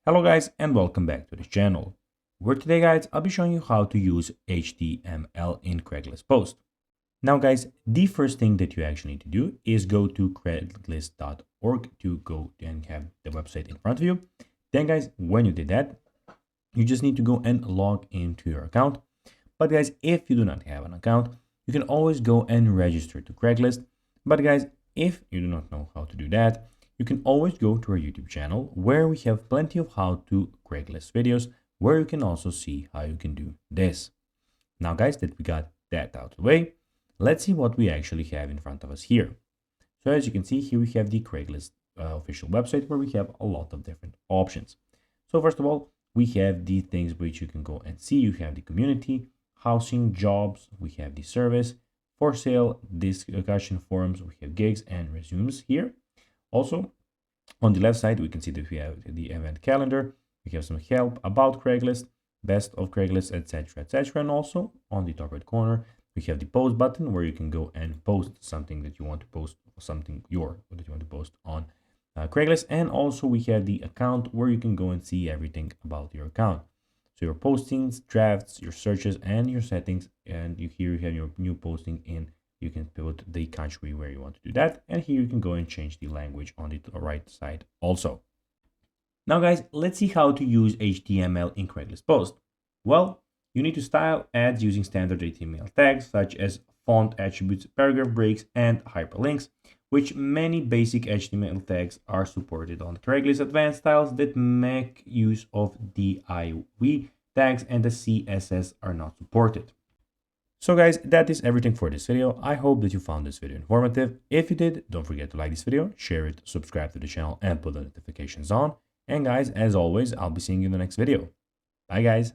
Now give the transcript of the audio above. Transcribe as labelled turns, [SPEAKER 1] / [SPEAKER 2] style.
[SPEAKER 1] Hello guys and welcome back to the channel, where today guys I'll be showing you how to use HTML in Craigslist post. Now guys, the first thing that you actually need to do is go to craigslist.org to go and have the website in front of you. Then guys, when you did that, you just need to go and log into your account. But guys, if you do not have an account, you can always go and register to Craigslist. But guys, if you do not know how to do that, you can always go to our YouTube channel where we have plenty of how to Craigslist videos where you can also see how you can do this. Now guys, that we got that out of the way, let's see what we actually have in front of us here. So as you can see here, we have the Craigslist official website where we have a lot of different options. So first of all, we have the things which you can go and see. You have the community, housing, jobs, we have the service, for sale, discussion forums, we have gigs and resumes here. Also, on the left side, we can see that we have the event calendar, we have some help about Craigslist, best of Craigslist, etc., etc. And also on the top right corner, we have the post button where you can go and post something that you want to post, something that you want to post on Craigslist. And also we have the account where you can go and see everything about your account. So your postings, drafts, your searches, and your settings. And here you have your new posting in. You can put the country where you want to do that. And here you can go and change the language on the right side also. Now guys, let's see how to use HTML in Craigslist post. Well, you need to style ads using standard HTML tags such as font attributes, paragraph breaks, and hyperlinks, which many basic HTML tags are supported on Craigslist advanced styles that make use of div tags and the CSS are not supported. So guys, that is everything for this video. I hope that you found this video informative. If you did, don't forget to like this video, share it, subscribe to the channel, and put the notifications on. And guys, as always, I'll be seeing you in the next video. Bye guys.